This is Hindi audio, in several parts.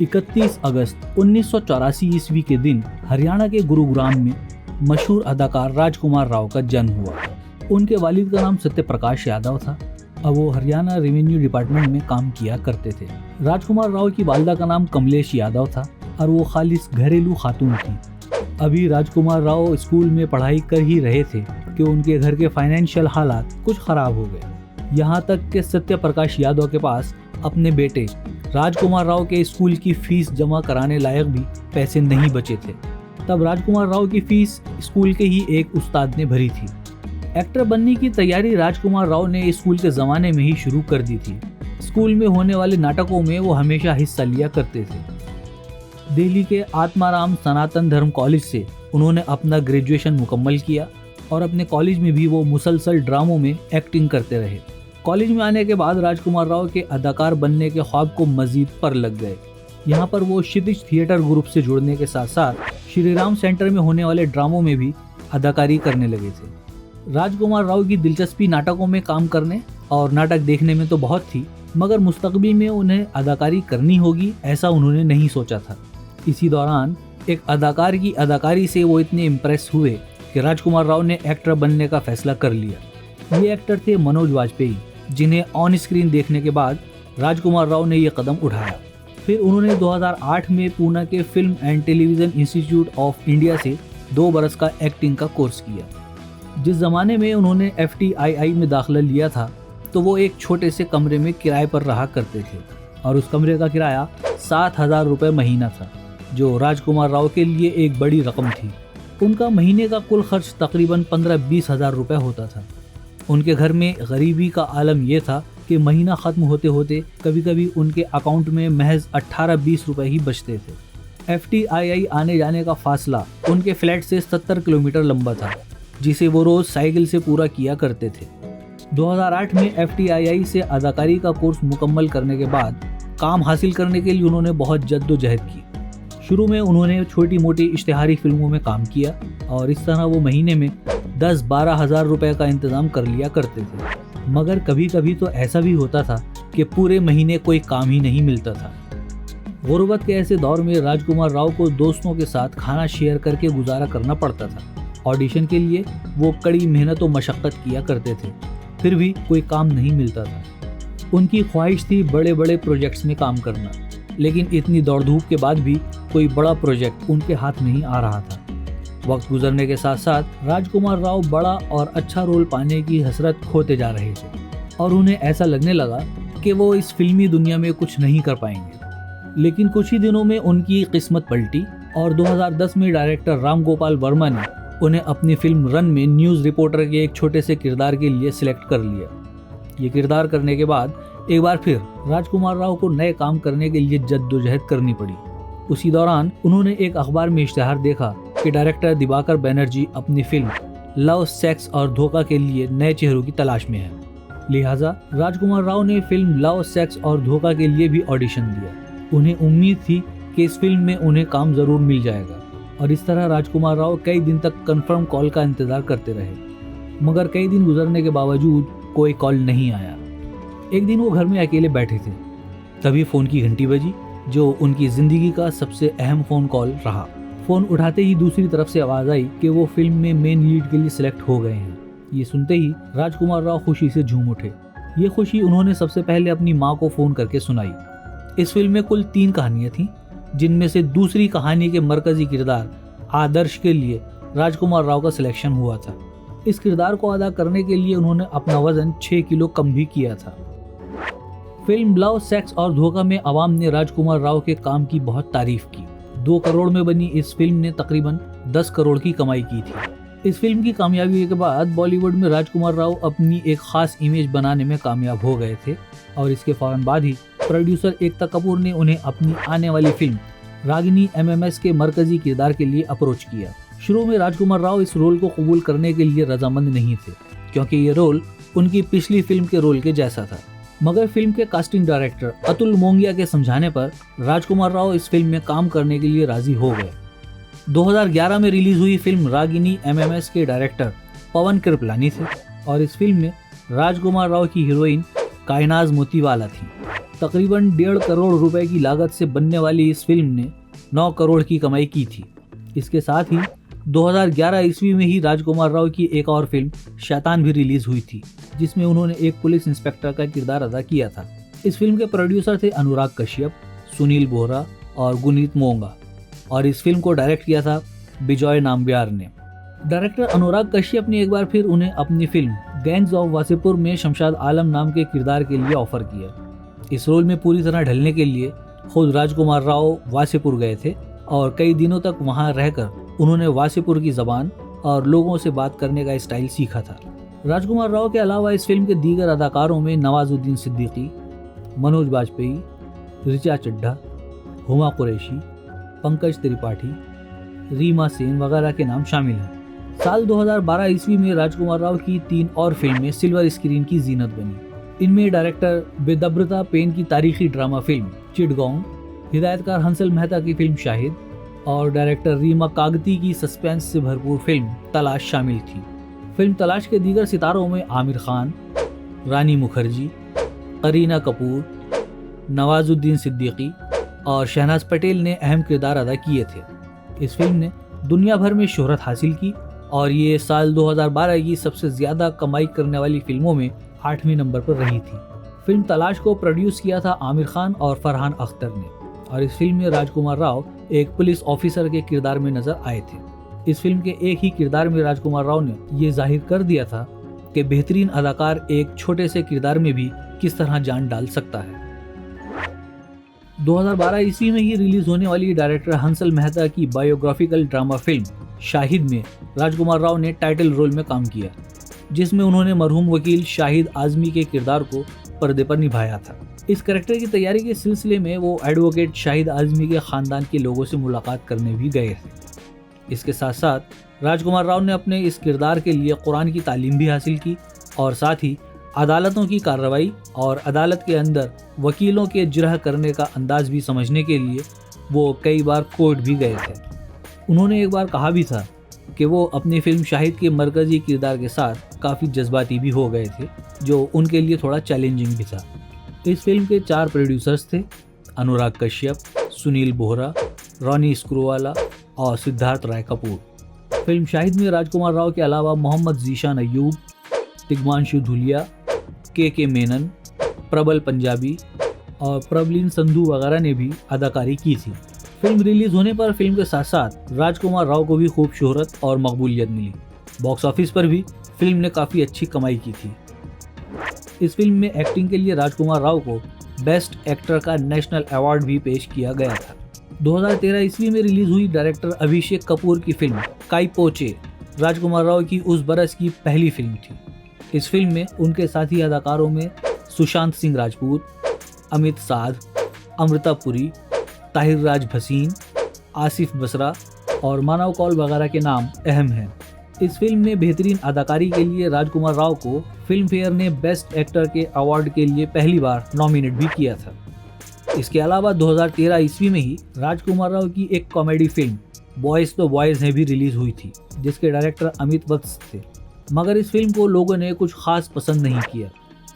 31 अगस्त 1984 ईस्वी के दिन हरियाणा के गुरुग्राम में मशहूर अदाकार राजकुमार राव का जन्म हुआ। उनके वालिद का नाम सत्यप्रकाश यादव था। अब वो हरियाणा रेवेन्यू डिपार्टमेंट में काम किया करते थे। राजकुमार राव की वालिदा का नाम कमलेश यादव था और वो खालिस घरेलू खातून थी। अभी राजकुमार राव स्कूल में पढ़ाई कर ही रहे थे कि उनके घर के फाइनेंशियल हालात कुछ खराब हो गए। यहाँ तक कि सत्यप्रकाश यादव के पास अपने बेटे राजकुमार राव के स्कूल की फीस जमा कराने लायक भी पैसे नहीं बचे थे। तब राजकुमार राव की फीस स्कूल के ही एक उस्ताद ने भरी थी। एक्टर बनने की तैयारी राजकुमार राव ने स्कूल के ज़माने में ही शुरू कर दी थी। स्कूल में होने वाले नाटकों में वो हमेशा हिस्सा लिया करते थे। दिल्ली के आत्माराम सनातन धर्म कॉलेज से उन्होंने अपना ग्रेजुएशन मुकम्मल किया और अपने कॉलेज में भी वो मुसलसल ड्रामों में एक्टिंग करते रहे। कॉलेज में आने के बाद राजकुमार राव के अदाकार बनने के ख्वाब को मजीद पर लग गए। यहाँ पर वो क्षितिज थिएटर ग्रुप से जुड़ने के साथ साथ श्री राम सेंटर में होने वाले ड्रामों में भी अदाकारी करने लगे थे। राजकुमार राव की दिलचस्पी नाटकों में काम करने और नाटक देखने में तो बहुत थी, मगर मुस्तकबिल में उन्हें अदाकारी करनी होगी ऐसा उन्होंने नहीं सोचा था। इसी दौरान एक अदाकार की अदाकारी से वो इतने इम्प्रेस हुए कि राजकुमार राव ने एक्टर बनने का फैसला कर लिया। ये एक्टर थे मनोज वाजपेयी, जिन्हें ऑन स्क्रीन देखने के बाद राजकुमार राव ने ये कदम उठाया। फिर उन्होंने 2008 में पूना के film and television institute of India से 2 बरस का एक्टिंग का कोर्स किया। जिस ज़माने में उन्होंने FTII में दाखिला लिया था तो वो एक छोटे से कमरे में किराए पर रहा करते थे और उस कमरे का किराया 7,000 रुपये महीना था, जो राजकुमार राव के लिए एक बड़ी रकम थी। उनका महीने का कुल खर्च तकरीबन 15-20 हज़ार रुपये होता था। उनके घर में गरीबी का आलम यह था कि महीना ख़त्म होते होते कभी कभी उनके अकाउंट में महज 18-20 रुपये ही बचते थे। FTII आने जाने का फासला उनके फ्लैट से 70 किलोमीटर लंबा था, जिसे वो रोज़ साइकिल से पूरा किया करते थे। 2008 में FTII से अदाकारी का कोर्स मुकम्मल करने के बाद काम हासिल करने के लिए उन्होंने बहुत जद्दोजहद की। शुरू में उन्होंने छोटी मोटी इश्तिहारी फिल्मों में काम किया और इस तरह वो महीने में 10-12 हज़ार रुपये का इंतज़ाम कर लिया करते थे। मगर कभी कभी तो ऐसा भी होता था कि पूरे महीने कोई काम ही नहीं मिलता था। गुर्बत के ऐसे दौर में राजकुमार राव को दोस्तों के साथ खाना शेयर करके गुजारा करना पड़ता था। ऑडिशन के लिए वो कड़ी मेहनत और मशक्क़त किया करते थे, फिर भी कोई काम नहीं मिलता था। उनकी ख्वाहिश थी बड़े बड़े प्रोजेक्ट्स में काम करना, लेकिन इतनी दौड़ धूप के बाद भी कोई बड़ा प्रोजेक्ट उनके हाथ नहीं आ रहा था। वक्त गुजरने के साथ साथ राजकुमार राव बड़ा और अच्छा रोल पाने की हसरत खोते जा रहे थे और उन्हें ऐसा लगने लगा कि वो इस फिल्मी दुनिया में कुछ नहीं कर पाएंगे। लेकिन कुछ ही दिनों में उनकी किस्मत पलटी और 2010 में डायरेक्टर राम गोपाल वर्मा ने उन्हें अपनी फिल्म रन में न्यूज़ रिपोर्टर के एक छोटे से किरदार के लिए सिलेक्ट कर लिया। ये किरदार करने के बाद एक बार फिर राजकुमार राव को नए काम करने के लिए जद्दोजहद करनी पड़ी। उसी दौरान उन्होंने एक अखबार में इश्तिहार देखा कि डायरेक्टर दिवाकर बैनर्जी अपनी फिल्म लव, सेक्स और धोखा के लिए नए चेहरों की तलाश में है। लिहाजा राजकुमार राव ने फिल्म लव, सेक्स और धोखा के लिए भी ऑडिशन दिया। उन्हें उम्मीद थी कि इस फिल्म में उन्हें काम ज़रूर मिल जाएगा और इस तरह राजकुमार राव कई दिन तक कंफर्म कॉल का इंतज़ार करते रहे, मगर कई दिन गुजरने के बावजूद कोई कॉल नहीं आया। एक दिन वो घर में अकेले बैठे थे, तभी फ़ोन की घंटी बजी, जो उनकी ज़िंदगी का सबसे अहम फ़ोन कॉल रहा। फ़ोन उठाते ही दूसरी तरफ से आवाज़ आई कि वो फिल्म में मेन लीड के लिए सिलेक्ट हो गए हैं। ये सुनते ही राजकुमार राव खुशी से झूम उठे। ये खुशी उन्होंने सबसे पहले अपनी माँ को फ़ोन करके सुनाई। इस फिल्म में कुल 3 कहानियाँ थीं, जिनमें से दूसरी कहानी के मरकज़ी किरदार आदर्श के लिए राजकुमार राव का सिलेक्शन हुआ था। इस किरदार को अदा करने के लिए उन्होंने अपना वज़न 6 किलो कम भी किया था। फिल्म लव, सेक्स और धोखा में अवाम ने राजकुमार राव के काम की बहुत तारीफ की। 2 करोड़ में बनी इस फिल्म ने तकरीबन 10 करोड़ की कमाई की थी। इस फिल्म की कामयाबी के बाद बॉलीवुड में राजकुमार राव अपनी एक खास इमेज बनाने में कामयाब हो गए थे और इसके फौरन बाद ही प्रोड्यूसर एकता कपूर ने उन्हें अपनी आने वाली फिल्म रागिनी MMS के मरकजी किरदार के लिए अप्रोच किया। शुरू में राजकुमार राव इस रोल को कबूल करने के लिए रजामंद नहीं थे, क्योंकि ये रोल उनकी पिछली फिल्म के रोल के जैसा था। मगर फिल्म के कास्टिंग डायरेक्टर अतुल मोंगिया के समझाने पर राजकुमार राव इस फिल्म में काम करने के लिए राजी हो गए। 2011 में रिलीज हुई फिल्म रागिनी MMS के डायरेक्टर पवन कृपलानी थे और इस फिल्म में राजकुमार राव की हीरोइन कायनाज मोतीवाला थी। तकरीबन 1.5 करोड़ रुपए की लागत से बनने वाली इस फिल्म ने 9 करोड़ की कमाई की थी। इसके साथ ही 2011 ईस्वी में ही राजकुमार राव की एक और फिल्म शैतान भी रिलीज हुई थी, जिसमें उन्होंने एक पुलिस इंस्पेक्टर का किरदार अदा किया था। इस फिल्म के प्रोड्यूसर थे अनुराग कश्यप, सुनील बोहरा और गुनीत मोंगा, और इस फिल्म को डायरेक्ट किया था बिजॉय नाम्बियार ने। डायरेक्टर अनुराग कश्यप ने एक बार फिर उन्हें अपनी फिल्म गैंग्स ऑफ वासेपुर में शमशाद आलम नाम के किरदार के लिए ऑफर किया। इस रोल में पूरी तरह ढलने के लिए खुद राजकुमार राव वासेपुर गए थे और कई दिनों तक वहां रहकर उन्होंने वासेपुर की जबान और लोगों से बात करने का स्टाइल सीखा था। राजकुमार राव के अलावा इस फिल्म के दीगर अदाकारों में नवाजुद्दीन सिद्दीकी, मनोज बाजपेयी, ऋचा चड्ढा, हुमा कुरैशी, पंकज त्रिपाठी, रीमा सेन वगैरह के नाम शामिल हैं। साल 2012 ईस्वी में राजकुमार राव की 3 और फिल्में सिल्वर स्क्रीन की जीनत बनी। इनमें डायरेक्टर बेदब्रता पेन की तारीखी ड्रामा फिल्म चिटगांव, हिदायतकार हंसल मेहता की फिल्म शाहिद और डायरेक्टर रीमा कागती की सस्पेंस से भरपूर फिल्म तलाश शामिल थी। फिल्म तलाश के दीगर सितारों में आमिर खान, रानी मुखर्जी, करीना कपूर, नवाजुद्दीन सिद्दीकी और शहनाज पटेल ने अहम किरदार अदा किए थे। इस फिल्म ने दुनिया भर में शोहरत हासिल की और ये साल 2012 की सबसे ज़्यादा कमाई करने वाली फिल्मों में 8वें नंबर पर रही थी। फिल्म तलाश को प्रोड्यूस किया था आमिर खान और फरहान अख्तर ने, और इस फिल्म में राजकुमार राव एक पुलिस ऑफिसर के किरदार में नजर आए थे। इस फिल्म के एक ही किरदार में राजकुमार राव ने ये जाहिर कर दिया था कि बेहतरीन अदाकार एक छोटे से किरदार में भी किस तरह जान डाल सकता है। 2012 ईस्वी में ही रिलीज होने वाली डायरेक्टर हंसल मेहता की बायोग्राफिकल ड्रामा फिल्म शाहिद में राजकुमार राव ने टाइटल रोल में काम किया, जिसमें उन्होंने मरहूम वकील शाहिद आजमी के किरदार को पर्दे पर निभाया था। इस कैरेक्टर की तैयारी के सिलसिले में वो एडवोकेट शाहिद आजमी के खानदान के लोगों से मुलाकात करने भी गए थे। इसके साथ साथ राजकुमार राव ने अपने इस किरदार के लिए कुरान की तालीम भी हासिल की और साथ ही अदालतों की कार्रवाई और अदालत के अंदर वकीलों के जिरह करने का अंदाज भी समझने के लिए वो कई बार कोर्ट भी गए थे। उन्होंने एक बार कहा भी था कि वो अपनी फिल्म शाहिद के मरकजी किरदार के साथ काफ़ी जज्बाती भी हो गए थे, जो उनके लिए थोड़ा चैलेंजिंग भी था। इस फिल्म के 4 प्रोड्यूसर्स थे, अनुराग कश्यप, सुनील बोहरा, रॉनी स्क्रूवाला और सिद्धार्थ राय कपूर। फिल्म शाहिद में राजकुमार राव के अलावा मोहम्मद जीशान अय्यूब, तिग्मांशु धुलिया, के मेनन, प्रबल पंजाबी और प्रबलीन संधू वगैरह ने भी अदाकारी की थी। फिल्म रिलीज होने पर फिल्म के साथ साथ राजकुमार राव को भी खूब शोहरत और मकबूलियत मिली। बॉक्स ऑफिस पर भी फिल्म ने काफ़ी अच्छी कमाई की थी। इस फिल्म में एक्टिंग के लिए राजकुमार राव को बेस्ट एक्टर का नेशनल अवार्ड भी पेश किया गया था। 2013 ईस्वी में रिलीज हुई डायरेक्टर अभिषेक कपूर की फिल्म काई पो चे राजकुमार राव की उस बरस की पहली फिल्म थी। इस फिल्म में उनके साथी अदाकारों में सुशांत सिंह राजपूत, अमित साध, अमृता पुरी, ताहिर राज भसीन, आसिफ बसरा और मानव कौल वगैरह के नाम अहम हैं। इस फिल्म में बेहतरीन अदाकारी के लिए राजकुमार राव को फिल्म फेयर ने बेस्ट एक्टर के अवार्ड के लिए पहली बार नॉमिनेट भी किया था। इसके अलावा 2013 ईस्वी में ही राजकुमार राव की एक कॉमेडी फिल्म बॉयज तो बॉयज है भी रिलीज हुई थी, जिसके डायरेक्टर अमित वत्स थे, मगर इस फिल्म को लोगों ने कुछ खास पसंद नहीं किया।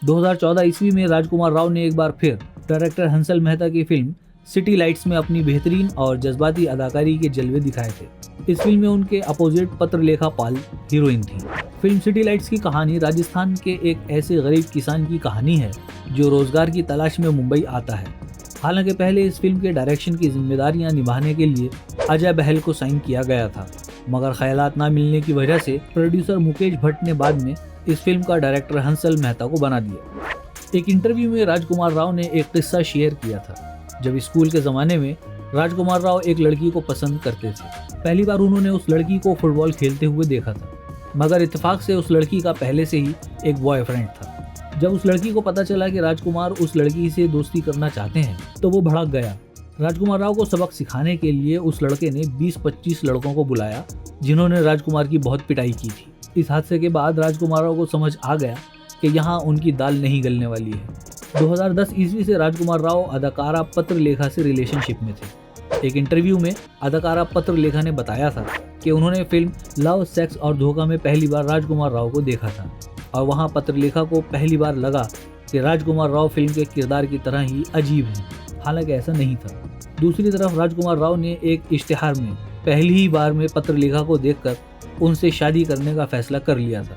2014 ईस्वी में राजकुमार राव ने एक बार फिर डायरेक्टर हंसल मेहता की फिल्म सिटी लाइट्स में अपनी बेहतरीन और जज्बाती अदाकारी के जलवे दिखाए थे। इस फिल्म में उनके अपोजिट पत्रलेखा पाल हीरोइन थी। फिल्म सिटी लाइट्स की कहानी राजस्थान के एक ऐसे गरीब किसान की कहानी है जो रोजगार की तलाश में मुंबई आता है। हालांकि पहले इस फिल्म के डायरेक्शन की जिम्मेदारियां निभाने के लिए अजय बहल को साइन किया गया था, मगर ख्यालात ना मिलने की वजह से प्रोड्यूसर मुकेश भट्ट ने बाद में इस फिल्म का डायरेक्टर हंसल मेहता को बना दिया। एक इंटरव्यू में राजकुमार राव ने एक किस्सा शेयर किया था। जब स्कूल के ज़माने में राजकुमार राव एक लड़की को पसंद करते थे। पहली बार उन्होंने उस लड़की को फुटबॉल खेलते हुए देखा था, मगर इत्तेफाक से उस लड़की का पहले से ही एक बॉयफ्रेंड था। जब उस लड़की को पता चला कि राजकुमार उस लड़की से दोस्ती करना चाहते हैं तो वो भड़क गया। राजकुमार राव को सबक सिखाने के लिए उस लड़के ने 20-25 लड़कों को बुलाया, जिन्होंने राजकुमार की बहुत पिटाई की थी। इस हादसे के बाद राजकुमार राव को समझ आ गया कि यहाँ उनकी दाल नहीं गलने वाली है। 2010 ईस्वी से राजकुमार राव अदाकारा पत्रलेखा से रिलेशनशिप में थे। एक इंटरव्यू में अदाकारा पत्रलेखा ने बताया था कि उन्होंने फिल्म लव, सेक्स और धोखा में पहली बार राजकुमार राव को देखा था और वहाँ पत्रलेखा को पहली बार लगा कि राजकुमार राव फिल्म के किरदार की तरह ही अजीब हैं, हालांकि ऐसा नहीं था। दूसरी तरफ राजकुमार राव ने एक इश्तिहार में पहली ही बार में पत्रलेखा को देखकर उनसे शादी करने का फैसला कर लिया था।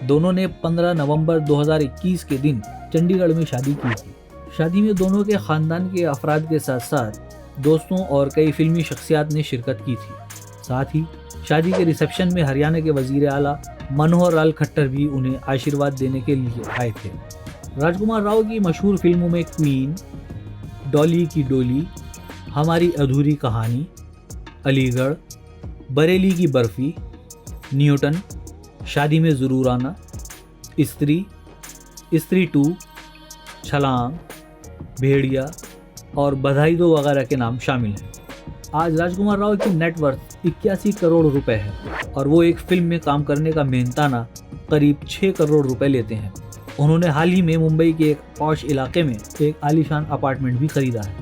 दोनों ने 15 नवंबर 2021 के दिन चंडीगढ़ में शादी की थी। शादी में दोनों के खानदान के अफराद के साथ साथ दोस्तों और कई फिल्मी शख्सियात ने शिरकत की थी। साथ ही शादी के रिसेप्शन में हरियाणा के वजीर आला मनोहर लाल खट्टर भी उन्हें आशीर्वाद देने के लिए आए थे। राजकुमार राव की मशहूर फिल्मों में क्वीन, डॉली की डोली, हमारी अधूरी कहानी, अलीगढ़, बरेली की बर्फी, न्यूटन, शादी में ज़रूर आना, स्त्री, स्त्री 2, छलांग, भेड़िया और बधाई दो वगैरह के नाम शामिल हैं। आज राजकुमार राव की नेटवर्थ 81 करोड़ रुपए है और वो एक फिल्म में काम करने का मेहनताना करीब 6 करोड़ रुपए लेते हैं। उन्होंने हाल ही में मुंबई के एक पॉश इलाके में एक आलीशान अपार्टमेंट भी खरीदा है।